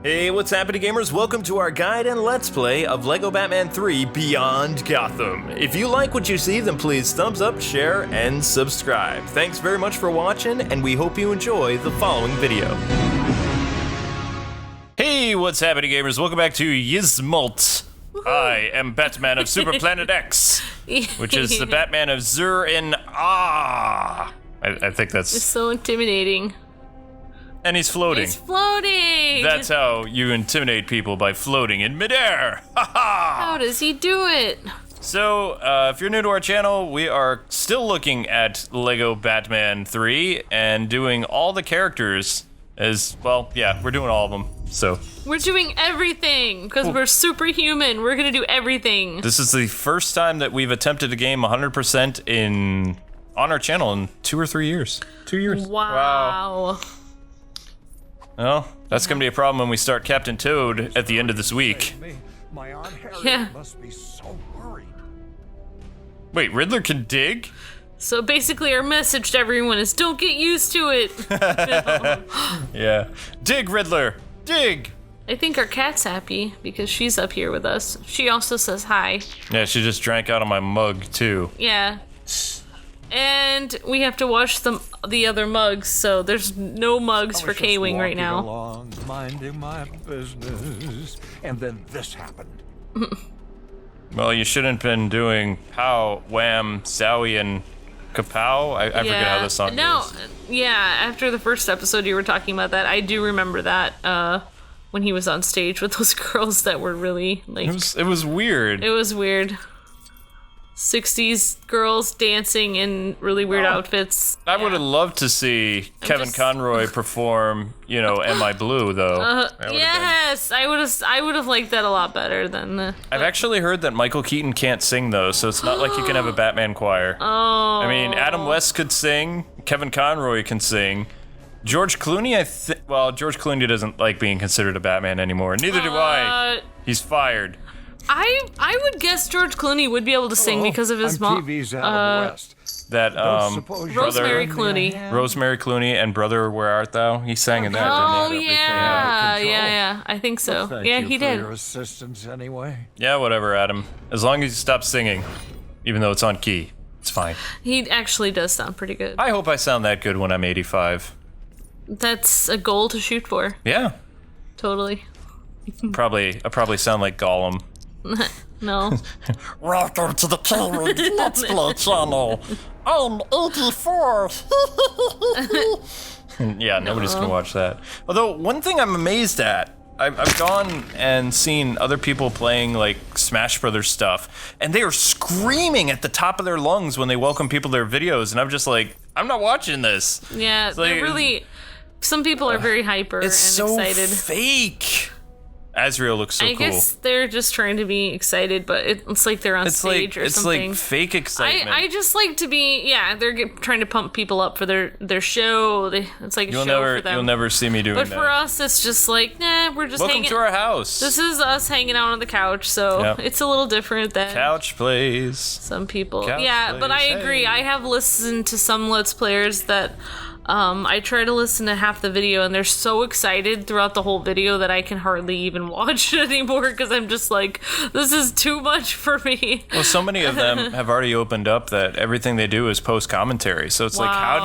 Hey, what's happening, gamers? Welcome to our guide and let's play of LEGO Batman 3 Beyond Gotham. If you like what you see, then please thumbs up, share, and subscribe. Thanks very much for watching, and we hope you enjoy the following video. Hey, what's happening, gamers? Welcome back to Ysmault. I am Batman of Super Planet X, which is the Batman of Zur and Ah. I think that's... It's so intimidating. And he's floating. He's floating! That's how you intimidate people, by floating in midair. How does he do it? So, if you're new to our channel, we are still looking at LEGO Batman 3 and doing all the characters as, well, yeah, we're doing all of them, so. We're doing everything, because we're superhuman. We're gonna do everything. This is the first time that we've attempted a game 100% on our channel in 2 or 3 years. 2 years. Wow. Well, that's gonna be a problem when we start Captain Toad at the end of this week. Yeah. Must be so worried. Wait, Riddler can dig? So basically our message to everyone is don't get used to it. Yeah. Dig, Riddler! Dig! I think our cat's happy because she's up here with us. She also says hi. Yeah, she just drank out of my mug, too. Yeah. And we have to wash the other mugs, so there's no mugs for Kwing right now. Along, minding my business, and then this happened. Well, you shouldn't been doing pow, wham, zowie, and kapow. I forget how this song goes. Yeah, after the first episode you were talking about that, I do remember that, when he was on stage with those girls that were really, like... It was weird. It was weird. 60s girls dancing in really weird outfits. I would have loved to see Kevin Conroy perform, you know, Am I Blue, though. Yes, I would have liked that a lot better than the... I've actually heard that Michael Keaton can't sing, though, so it's not like you can have a Batman choir. Oh. I mean, Adam West could sing, Kevin Conroy can sing. George Clooney, well, George Clooney doesn't like being considered a Batman anymore. Neither do I. He's fired. I would guess George Clooney would be able to sing because of his mom. That Rosemary Clooney. Rosemary Clooney and Brother, Where Art Thou? He sang in that. Oh didn't he? yeah, I think so. Well, yeah, thank he you for did. your assistance anyway. Yeah, whatever, Adam. As long as you stop singing, even though it's on key, it's fine. He actually does sound pretty good. I hope I sound that good when I'm 85. That's a goal to shoot for. Yeah. Totally. I probably sound like Gollum. No. Welcome to the Let's Play channel. I'm 84. Yeah, nobody's gonna watch that. Although, one thing I'm amazed at, I've gone and seen other people playing, like, Smash Brothers stuff, and they are screaming at the top of their lungs when they welcome people to their videos, and I'm just like, I'm not watching this. Yeah, they're really... Some people are very hyper and excited. It's so fake. Azrael looks so cool. I guess they're just trying to be excited, but it's like they're on stage or something. It's like fake excitement. I just like to be, they're trying to pump people up for their show. It's like a show for them. You'll never see me doing that. But for us, it's just like, nah, we're just hanging. Welcome to our house. This is us hanging out on the couch, so it's a little different than Couch plays. Some people. Couch but I plays, agree. hey. I have listened to some Let's Players that I try to listen to half the video and they're so excited throughout the whole video that I can hardly even watch it anymore because I'm just like, this is too much for me. Well, so many of them have already opened up that everything they do is post commentary. So it's like, how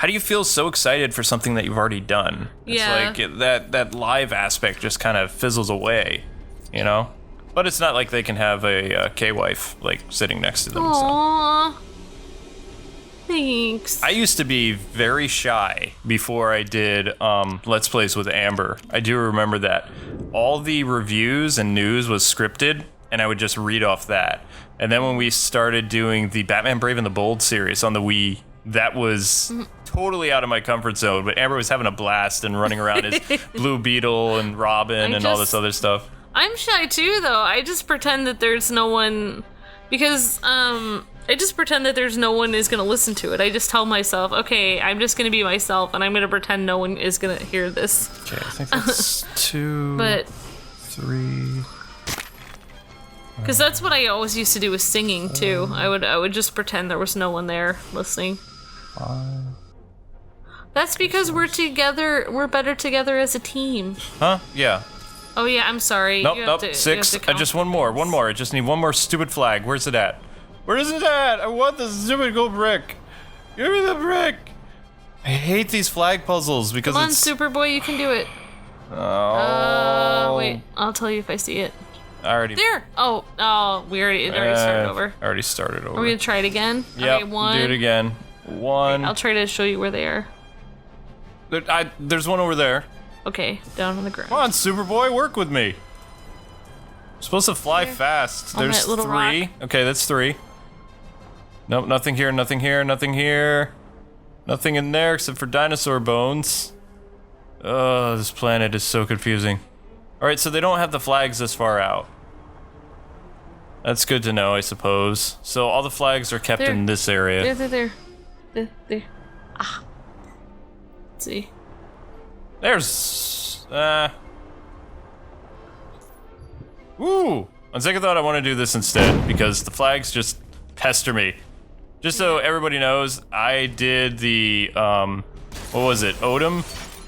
do you feel so excited for something that you've already done? It's like that live aspect just kind of fizzles away, you know? But it's not like they can have a K-wife like sitting next to them. Aww. So. Thanks. I used to be very shy before I did Let's Plays with Amber. I do remember that. All the reviews and news was scripted, and I would just read off that. And then when we started doing the Batman Brave and the Bold series on the Wii, that was totally out of my comfort zone, but Amber was having a blast and running around as Blue Beetle and Robin and all this other stuff. I'm shy too, though. I just pretend that there's no one... Because, I just pretend that there's no one is gonna listen to it. I just tell myself, okay, I'm just gonna be myself, and I'm gonna pretend no one is gonna hear this. Okay, I think that's 2, 3... Because that's what I always used to do with singing, too. I would just pretend there was no one there listening. 5... That's because we're together. We're better together as a team. Huh? Yeah. Oh yeah, I'm sorry. Nope, You nope. have to- 6. you have to count Just one more. One more. I just need one more stupid flag. Where's it at? Where is it at? I want the stupid gold brick. Give me the brick. I hate these flag puzzles because Come on, it's... Superboy, you can do it. Oh. Wait, I'll tell you if I see it. I already... There. Oh, it already started over. I already started over. Are we gonna try it again? Yep, Okay, 1. do it again. 1. I'll try to show you where they are. There's one over there. Okay, down on the ground. Come on, Superboy, work with me. I'm supposed to fly fast. On There's that little 3. rock. Okay, that's 3. Nope, nothing here, nothing here, nothing here. Nothing in there except for dinosaur bones. Oh, this planet is so confusing. Alright, so they don't have the flags this far out. That's good to know, I suppose. So all the flags are kept There. in this area. There. Ah. Let's see. There's... Ooh! On second thought, I want to do this instead, because the flags just pester me. Just so everybody knows, I did the, what was it, Odom?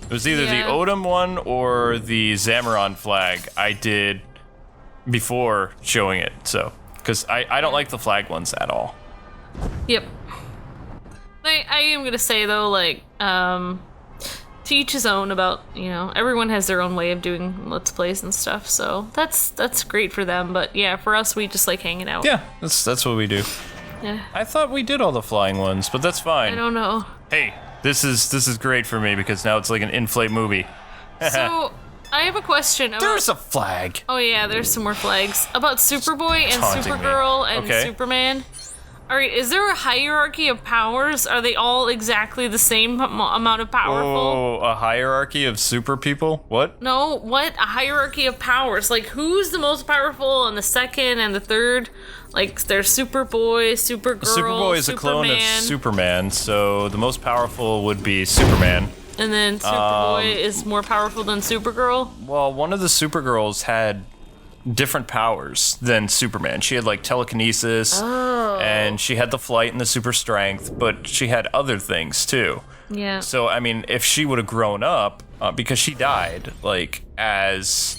It was either the Yeah. Odom one or the Zamaron flag I did before showing it, so. Because I don't like the flag ones at all. Yep. I am gonna say though, like, to each his own about, everyone has their own way of doing Let's Plays and stuff, so that's great for them, but yeah, for us, we just like hanging out. Yeah, that's what we do. Yeah. I thought we did all the flying ones, but that's fine. I don't know. Hey, this is great for me because now it's like an in-flight movie. So, I have a question about... There's a flag. Oh yeah, there's some more flags. About Superboy and Taunting me. Supergirl and Okay. Superman. Alright, is there a hierarchy of powers? Are they all exactly the same amount of powerful? Oh, a hierarchy of super people? What? No, what? A hierarchy of powers. Like, who's the most powerful and the second and the third? Like, there's Superboy, Supergirl, Superboy is a clone of Superman, Superman, so the most powerful would be Superman. and then Superboy is more powerful than Supergirl? Well, one of the Supergirls had different powers than Superman. She had like telekinesis, and she had the flight and the super strength, but she had other things too. Yeah. So, I mean, if she would have grown up, because she died, like, as...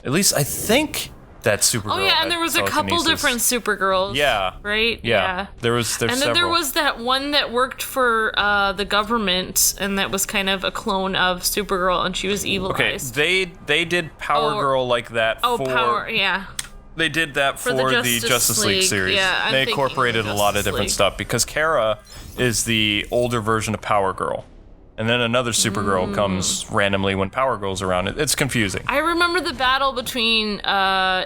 At least I think that Supergirl Oh yeah, had and there was a couple telekinesis. different Supergirls. Yeah. Right? Yeah. There's And then several. there was that one that worked for the government, and that was kind of a clone of Supergirl, and she was evilized. Okay, they did Power Oh, Girl like that Oh, for... power, yeah. They did that for the the Justice Justice League League. series. Yeah, I'm they thinking incorporated the a lot of Justice different League. stuff because Kara is the older version of Power Girl. And then another Supergirl comes randomly when Power Girl's around. It's confusing. I remember the battle between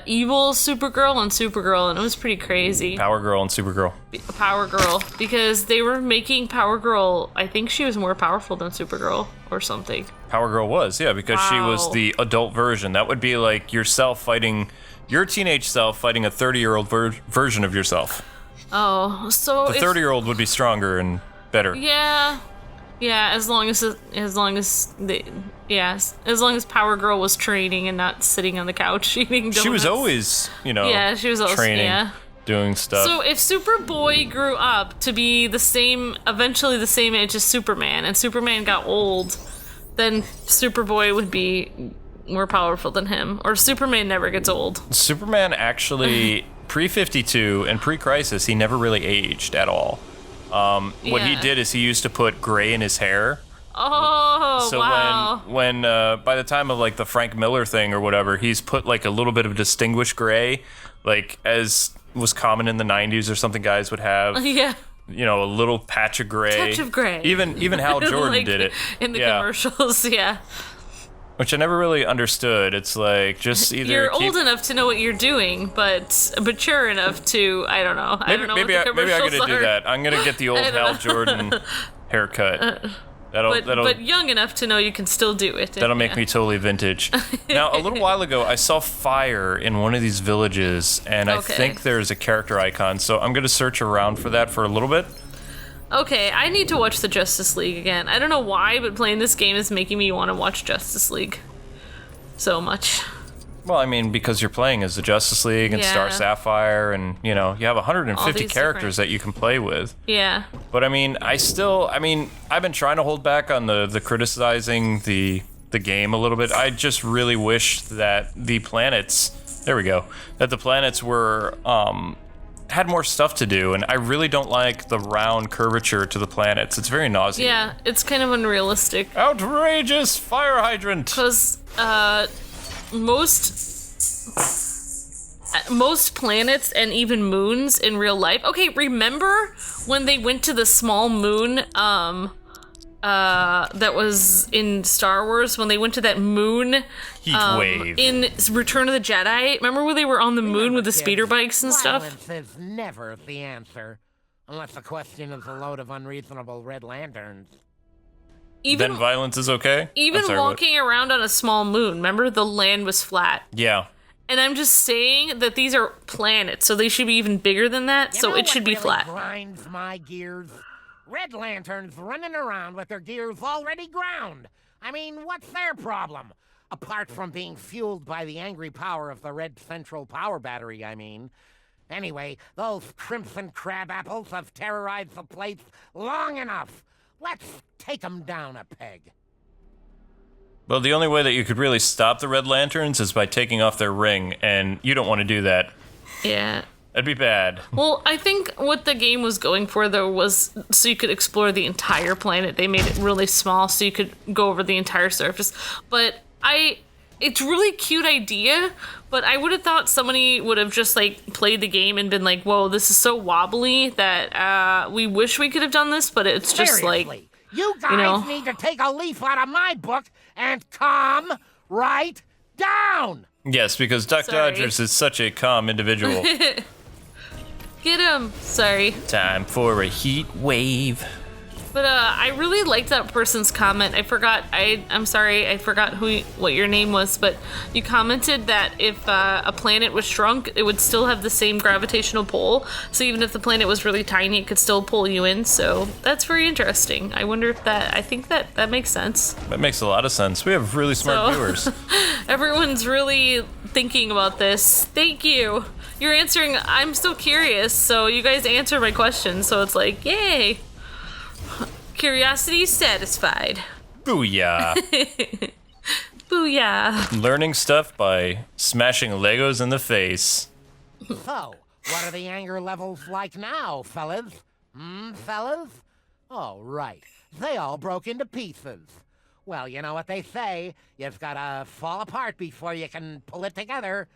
evil Supergirl and Supergirl, and it was pretty crazy. Power Girl and Supergirl. Power Girl, because they were making Power Girl, I think she was more powerful than Supergirl or something. Power Girl was, yeah, because she was Wow. the adult version. That would be like yourself fighting, your teenage self fighting a 30-year-old version of yourself. Oh, so The if- 30-year-old would be stronger and better. Yeah, as long as Power Girl was training and not sitting on the couch eating donuts. She was always, Yeah, she was always training, yeah. doing stuff. So if Superboy grew up to be eventually the same age as Superman, and Superman got old, then Superboy would be more powerful than him. Or Superman never gets old. Superman actually, pre-52 and pre-Crisis, he never really aged at all. What he Yeah. did is he used to put gray in his hair. Oh, So wow. when by the time of like the Frank Miller thing or whatever, he's put like a little bit of distinguished gray, like as was common in the 90s or something guys would have. Yeah. A little patch of gray. Touch of gray. Even Hal Jordan Like, did it. in the Yeah. commercials, yeah. Which I never really understood. It's like just either You're keep, old enough to know what you're doing, but mature enough to, I don't know. I don't know maybe what the maybe I'm commercials gonna do are. that. I'm gonna get the old I don't Hal know. Jordan haircut. But young enough to know you can still do it. That'll make me totally vintage. Now, a little while ago, I saw fire in one of these villages, and I Okay. think there's a character icon, so I'm going to search around for that for a little bit. Okay, I need to watch the Justice League again. I don't know why, but playing this game is making me want to watch Justice League so much. Well, I mean, because you're playing as the Justice League and Star Yeah. Sapphire, and you know, you have 150 these characters different- that you can play with. Yeah. But I mean, I've been trying to hold back on the criticizing the game a little bit. I just really wish that the planets, that the planets were had more stuff to do, and I really don't like the round curvature to the planets. It's very nauseating. Yeah, it's kind of unrealistic. Outrageous fire hydrant. Because most planets and even moons in real life. Okay, remember when they went to the small moon that was in Star Wars, when they went to that moon Heatwave. in Return of the Jedi? Remember when they were on the moon with the speeder bikes and stuff? Violence is never the answer, unless the question is a load of unreasonable red lanterns. Even Then violence is okay? even I'm sorry, what? walking around on a small moon, remember the land was flat. Yeah. And I'm just saying that these are planets, so they should be even bigger than that, You so know it should what be really flat. grinds my gears? Red lanterns running around with their gears already ground. I mean, what's their problem? Apart from being fueled by the angry power of the red central power battery, I mean. Anyway, those crimson crab apples have terrorized the place long enough. Let's take them down a peg. Well, the only way that you could really stop the Red Lanterns is by taking off their ring, and you don't want to do that. Yeah. That'd be bad. Well, I think what the game was going for, though, was so you could explore the entire planet. They made it really small so you could go over the entire surface. But it's a really cute idea, but I would have thought somebody would have just, like, played the game and been like, whoa, this is so wobbly that we wish we could have done this, but it's just Seriously, like... you guys know. need to take a leaf out of my book and calm right down. Yes, because Duck Sorry. Dodgers is such a calm individual. Get him! Sorry. Time for a heat wave. But I really liked that person's comment. I'm sorry, I forgot what your name was, but you commented that if a planet was shrunk, it would still have the same gravitational pull. So even if the planet was really tiny, it could still pull you in. So that's very interesting. I wonder if I think that makes sense. That makes a lot of sense. We have really smart So- viewers. Everyone's really thinking about this. Thank you. You're answering. I'm still curious, so you guys answer my question. So it's like, yay. Curiosity satisfied. Booyah. Booyah. Learning stuff by smashing Legos in the face. So, what are the anger levels like now, fellas? Fellas? Oh, right. They all broke into pieces. Well, you know what they say. You've gotta fall apart before you can pull it together.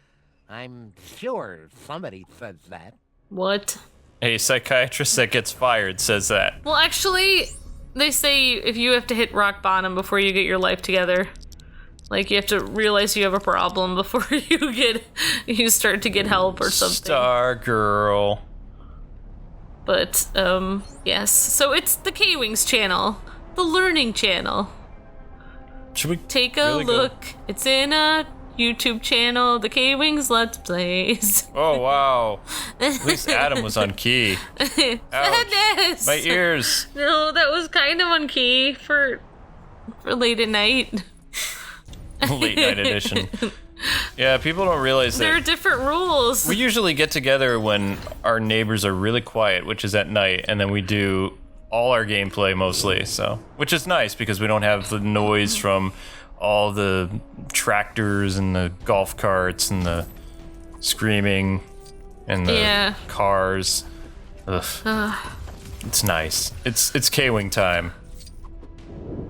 I'm sure somebody says that. What? A psychiatrist that gets fired says that. Well, actually, they say if you have to hit rock bottom before you get your life together. Like, you have to realize you have a problem before you start to get help or something. Stargirl. But, yes. So it's the Kwings channel. The learning channel. Should we Take a really go- look. It's in a YouTube channel, the KwingsLetsPlays. Oh, wow. At least Adam was on key. Ouch. Sadness! My ears. No, that was kind of on key for late at night. Late night edition. Yeah, people don't realize There are that different rules. we usually get together when our neighbors are really quiet, which is at night, and then we do all our gameplay mostly, so which is nice because we don't have the noise from all the tractors and the golf carts and the screaming and the Yeah. cars. Ugh. It's nice. It's K-Wing time.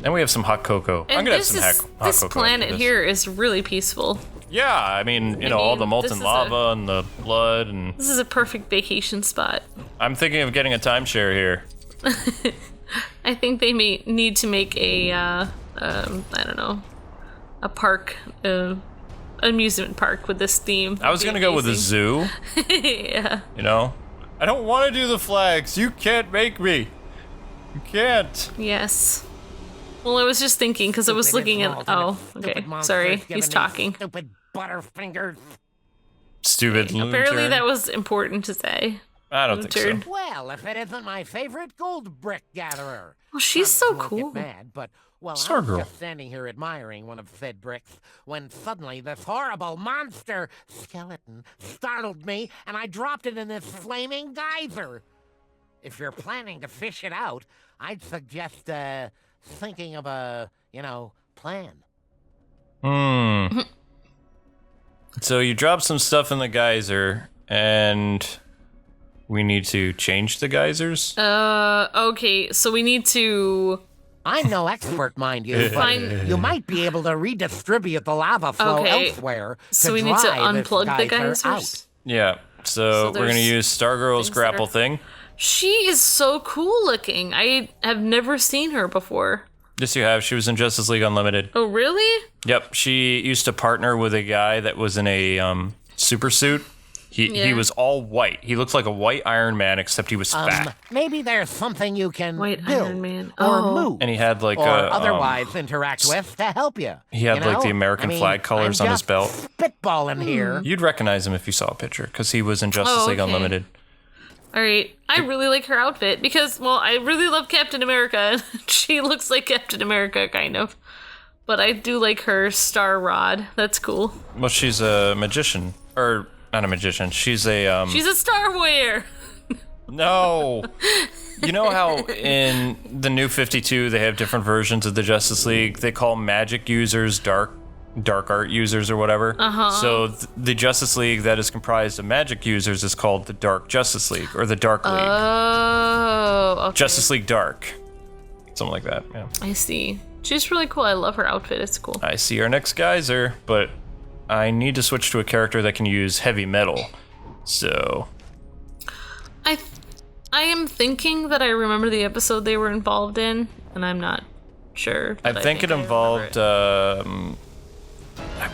And we have some hot cocoa. I'm And gonna have this some is, hot this cocoa. after planet this. here is really peaceful. Yeah, I mean, all the mean, molten this is lava and the blood, and This is a perfect vacation spot. I'm thinking of getting a timeshare here. I think they may need to make a, I don't know, a park, amusement park with this theme. I was gonna go with a zoo. Yeah. I don't want to do the flags. You can't make me. You can't. Yes. Well, I was just thinking because I was looking at. Oh, okay. Sorry, he's talking. Stupid butterfingers. Stupid loon Apparently, turd. that was important to say. I don't think turd. so. Well, if it isn't my favorite gold brick gatherer. Well, she's Some so won't cool. Get mad, but Well, I Stargirl. was just standing here admiring one of said bricks when suddenly this horrible monster skeleton startled me and I dropped it in this flaming geyser. If you're planning to fish it out, I'd suggest thinking of a, plan. So you dropped some stuff in the geyser, and we need to change the geysers? Okay, so we need to... I'm no expert, mind you, but you might be able to redistribute the lava flow elsewhere So we need to dry this unplug the geyser out. geysers? Yeah, so we're gonna there's use Stargirl's things that grapple are- thing. She is so cool looking. I have never seen her before. Yes, you have. She was in Justice League Unlimited. Oh, really? Yep, she used to partner with a guy that was in a super suit. He was all white. He looked like a white Iron Man, except he was fat. Maybe there's something you can White build Iron Man. or Oh. move. And he had like or a otherwise interact with to help you. he had, like, the American flag colors I'm on his just belt. Spitballing here. You'd recognize him if you saw a picture, because he was in Justice League okay. Unlimited. All right. I really like her outfit because, well, I really love Captain America. She looks like Captain America, kind of. But I do like her star rod. That's cool. Well, she's a magician, or not a magician. She's a She's a Star Warrior. No. You know how in the New 52 they have different versions of the Justice League? They call magic users dark art users or whatever. So the Justice League that is comprised of magic users is called the Dark Justice League or the Dark League. Oh, okay. Justice League Dark. Something like that, yeah. I see. She's really cool. I love her outfit. It's cool. I see our next geyser, but I need to switch to a character that can use heavy metal. So I am thinking that I remember the episode they were involved in, and I'm not sure. I but think it remember involved, I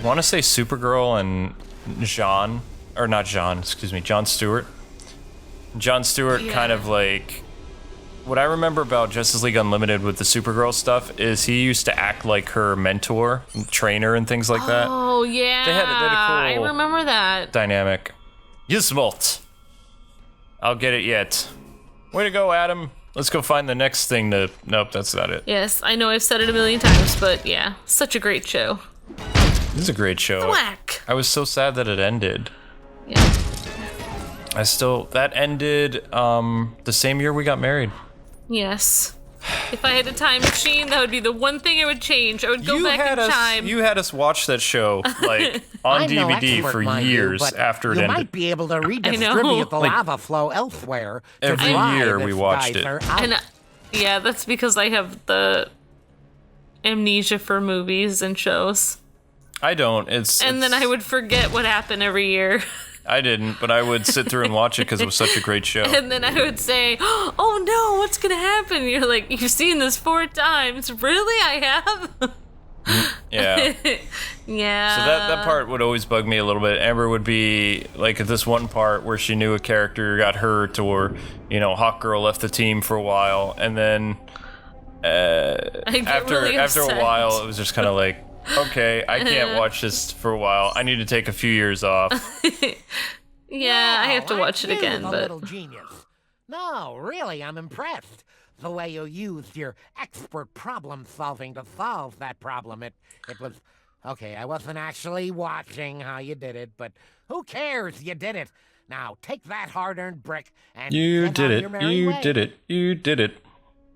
want to say Supergirl and John Stewart. John Stewart kind of like, what I remember about Justice League Unlimited with the Supergirl stuff is he used to act like her mentor, trainer, and things like that. Oh, yeah. They had a cool I remember that. dynamic. Ysmault. I'll get it yet. Way to go, Adam. Let's go find the next thing to... Nope, that's not it. Yes, I know I've said it a million times, but yeah, such a great show. This is a great show. Whack. I was so sad that it ended. Yeah. That ended the same year we got married. Yes. If I had a time machine, that would be the one thing I would change. I would go back in time. You had us watch that show like on I'm no DVD expert, for mind you, years but after it you ended. might be able to redistribute the Like, lava flow elsewhere. To every dry year this we watched it. geyser out. And yeah, that's because I have the amnesia for movies and shows. I don't. And then I would forget what happened every year. I didn't, but I would sit through and watch it because it was such a great show. And then I would say, oh no, what's gonna happen? And you're like, you've seen this 4 times. Really? I have? Yeah. Yeah. So that part would always bug me a little bit. Amber would be like at this one part where she knew a character got hurt, or Hawk Girl left the team for a while, and then after really a upset. while it was just kind of like, okay, I can't watch this for a while. I need to take a few years off. Yeah, I have to Wow, watch it aren't you again, the but little genius? No, really, I'm impressed. The way you used your expert problem solving to solve that problem. It was okay. I wasn't actually watching how you did it, but who cares? You did it. Now take that hard-earned brick and You get did on it. your merry You way. did it. You did it.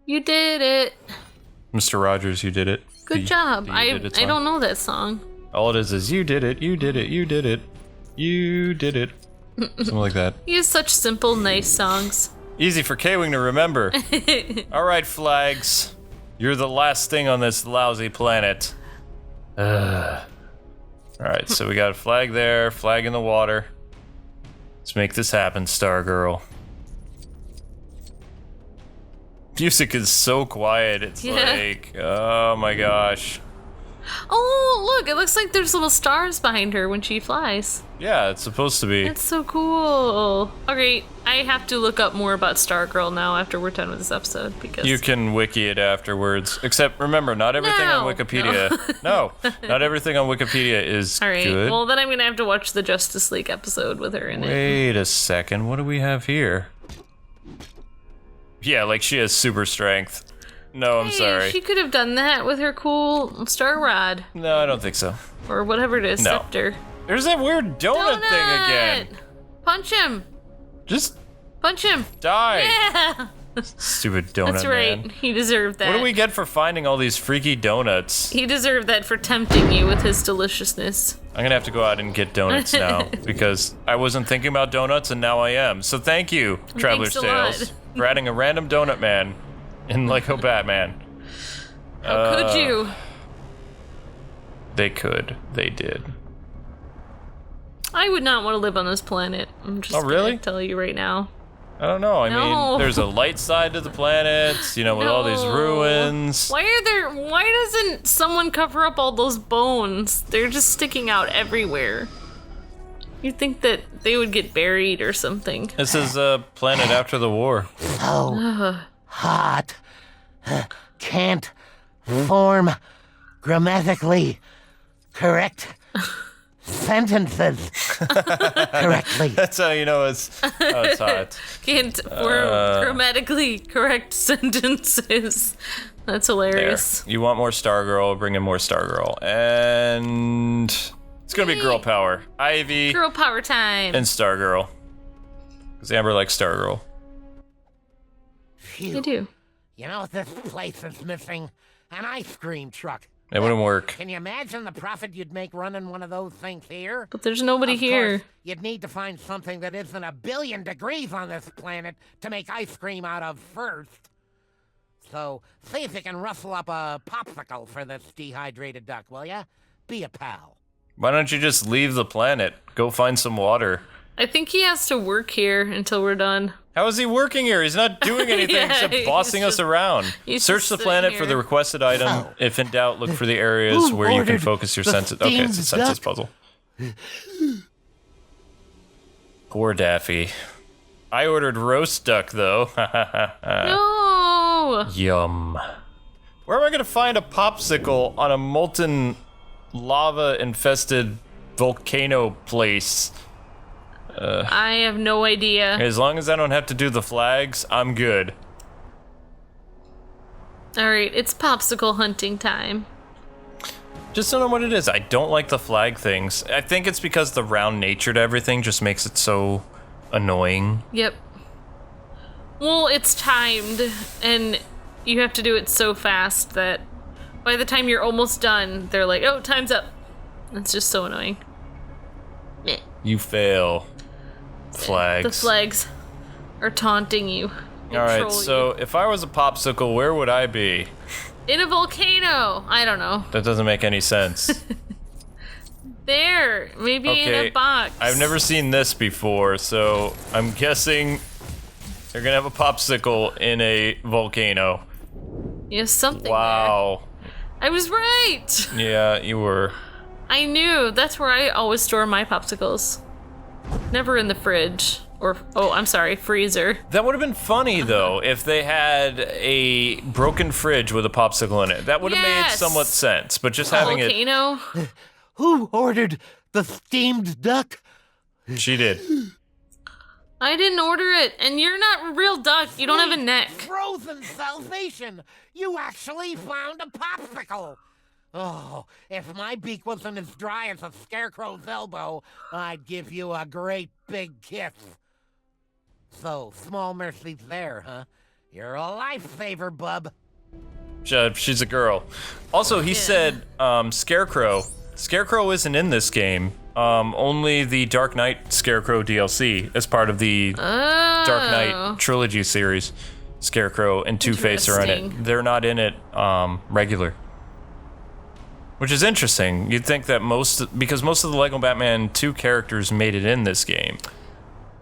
you did it. Mr. Rogers, you did it. Good job. You I did it I song. don't know that song. All it is you did it. You did it. You did it. You did it. Something like that. He has such simple, nice songs. Easy for Kwing to remember. All right, flags. You're the last thing on this lousy planet. All right, so we got a flag there, flag in the water. Let's make this happen, Stargirl. Music is so quiet. It's Yeah. like, oh my gosh. Oh, look, it looks like there's little stars behind her when she flies. Yeah, it's supposed to be. It's so cool. Okay, I have to look up more about Stargirl now after we're done with this episode because You can wiki it afterwards. Except remember, not everything on No. Wikipedia. No, not everything on Wikipedia is All right. good. Well, then I'm gonna have to watch the Justice League episode with her in it. Wait a second. What do we have here? Yeah, like she has super strength. No, I'm Hey, sorry. she could have done that with her cool star rod. No, I don't think so. Or whatever it is, No. scepter. There's that weird donut thing again. Punch him! Just Punch him! die. Yeah! Stupid donut That's right. man. He deserved that. What do we get for finding all these freaky donuts? He deserved that for tempting you with his deliciousness. I'm gonna have to go out and get donuts now because I wasn't thinking about donuts and now I am. So thank you, Traveler's Thanks a lot. Tales, for adding a random donut man in Lego Batman. How could you? They could. They did. I would not want to live on this planet. I'm just really? gonna tell you right now. I don't know. I No. mean, there's a light side to the planet, you know, with all these No. ruins. Why doesn't someone cover up all those bones? They're just sticking out everywhere. You'd think that they would get buried or something. This is a planet after the war. So hot. Can't form grammatically correct sentences correctly. That's how you know it's hot. Can't form grammatically correct sentences. That's There. hilarious. You want more Stargirl, bring in more Stargirl. And it's gonna be girl power. Ivy Girl power time. and Stargirl. Because Amber likes Stargirl. Phew. I do. You know what this place is missing? An ice cream truck. It wouldn't work. Can you imagine the profit you'd make running one of those things here? But there's nobody Of here. course, you'd need to find something that isn't 1,000,000,000 degrees on this planet to make ice cream out of first. So, see if you can rustle up a popsicle for this dehydrated duck, will ya? Be a pal. Why don't you just leave the planet? Go find some water. I think he has to work here until we're done. How is he working here? He's not doing anything Yeah, except he's bossing us just- around. he's Search just the sitting planet for here. the requested item. So, If in doubt, look for the areas who where you can ordered focus your the senses. Okay, it's a steamed census duck? puzzle. Poor Daffy. I ordered roast duck, though. No! Yum. Where am I going to find a popsicle on a molten, lava-infested volcano place? I have no idea. As long as I don't have to do the flags, I'm good. Alright, it's popsicle hunting time. Just don't know what it is. I don't like the flag things. I think it's because the round nature to everything just makes it so annoying. Yep. Well, it's timed, and you have to do it so fast that by the time you're almost done, they're like, oh, time's up. It's just so annoying. Meh. You fail. Flags. The flags are taunting you. Alright, Troll so if I was a popsicle, where would I be? you. In a volcano! I don't know. That doesn't make any sense. There! Maybe in Okay, a box. I've never seen this before, so I'm guessing they're gonna have a popsicle in a volcano. Yes, something Wow. there. I was right! Yeah, you were. I knew. That's where I always store my popsicles. Never in the fridge. Or, oh, I'm sorry, freezer. That would have been funny, though, if they had a broken fridge with a popsicle in it. That would have made Yes. somewhat sense, but just having Volcano? Who ordered the steamed duck? She did. I didn't order it, and you're not a real duck. You don't have a neck. Frozen salvation! You actually found a popsicle! Oh, if my beak wasn't as dry as a scarecrow's elbow, I'd give you a great big kiss. So, small mercies there, huh? You're a lifesaver, bub. She's a girl. Also, he said Scarecrow. Scarecrow isn't in this game. Only the Dark Knight Scarecrow DLC as part of the Oh. Dark Knight trilogy series. Scarecrow and Two-Face are in it. Interesting. They're not in it regular. Which is interesting. You'd think that because most of the Lego Batman 2 characters made it in this game.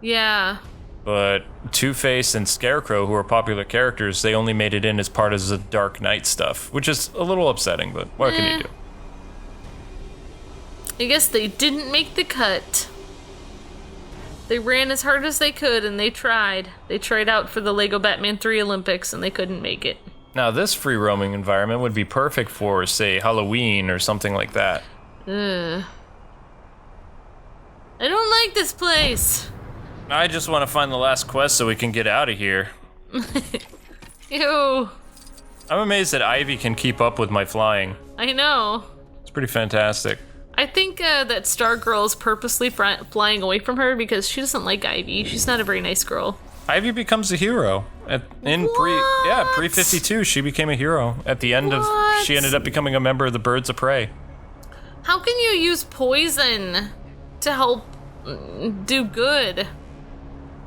Yeah. But Two-Face and Scarecrow, who are popular characters, they only made it in as part of the Dark Knight stuff, which is a little upsetting, but what can you do? I guess they didn't make the cut. They ran as hard as they could, and they tried. They tried out for the Lego Batman 3 Olympics, and they couldn't make it. Now, this free roaming environment would be perfect for, say, Halloween or something like that. Ugh. I don't like this place. I just want to find the last quest so we can get out of here. Ew. I'm amazed that Ivy can keep up with my flying. I know. It's pretty fantastic. I think that Stargirl is purposely flying away from her because she doesn't like Ivy. She's not a very nice girl. Ivy becomes a hero. Pre 52, she became a hero. At the end of, she ended up becoming a member of the Birds of Prey. How can you use poison to help do good?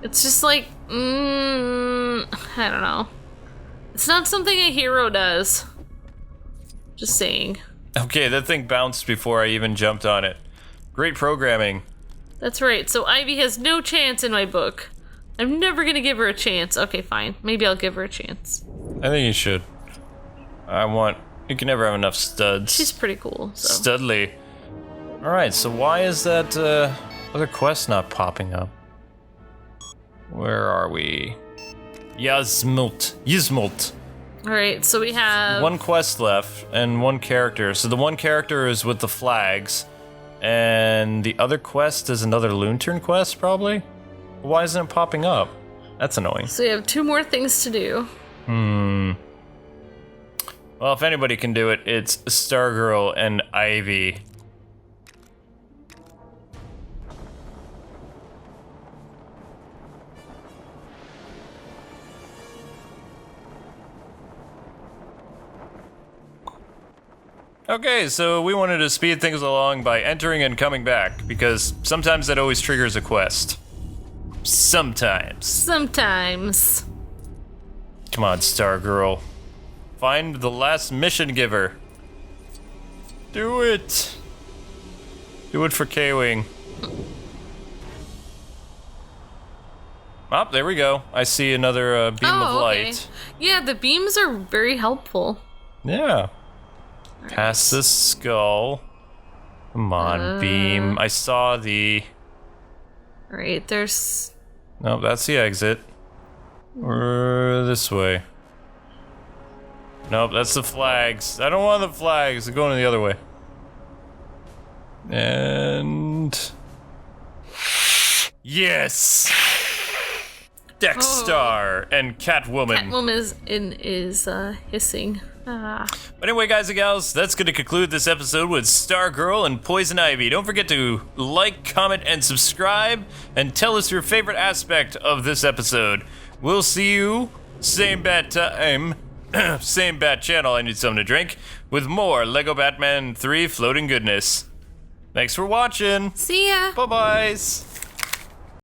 It's just like, I don't know. It's not something a hero does. Just saying. Okay, that thing bounced before I even jumped on it. Great programming. That's right, so Ivy has no chance in my book. I'm never gonna give her a chance. Okay, fine. Maybe I'll give her a chance. I think you should. You can never have enough studs. She's pretty cool, so. Studley. Alright, so why is that other quest not popping up? Where are we? Ysmault. Alright, so we have... One quest left, and one character. So the one character is with the flags, and the other quest is another Loonturn quest, probably? Why isn't it popping up? That's annoying. So we have 2 more things to do. Well, if anybody can do it, it's Stargirl and Ivy. Okay, so we wanted to speed things along by entering and coming back, because sometimes that always triggers a quest. Sometimes. Come on, Stargirl. Find the last mission giver. Do it. Do it for Kwing. Oh, there we go. I see another beam of light. Yeah, the beams are very helpful. Yeah. Past the skull. Come on, beam. I saw the... Alright, there's... No, that's the exit. Or this way. Nope, that's the flags. I don't want the flags. I'm going the other way. And... Yes! Dexstar and Catwoman. Catwoman is hissing. But anyway, guys and gals, that's going to conclude this episode with Stargirl and Poison Ivy. Don't forget to like, comment, and subscribe, and tell us your favorite aspect of this episode. We'll see you, same bad time, same bad channel, I need something to drink, with more LEGO Batman 3 floating goodness. Thanks for watching. See ya. Bye-byes.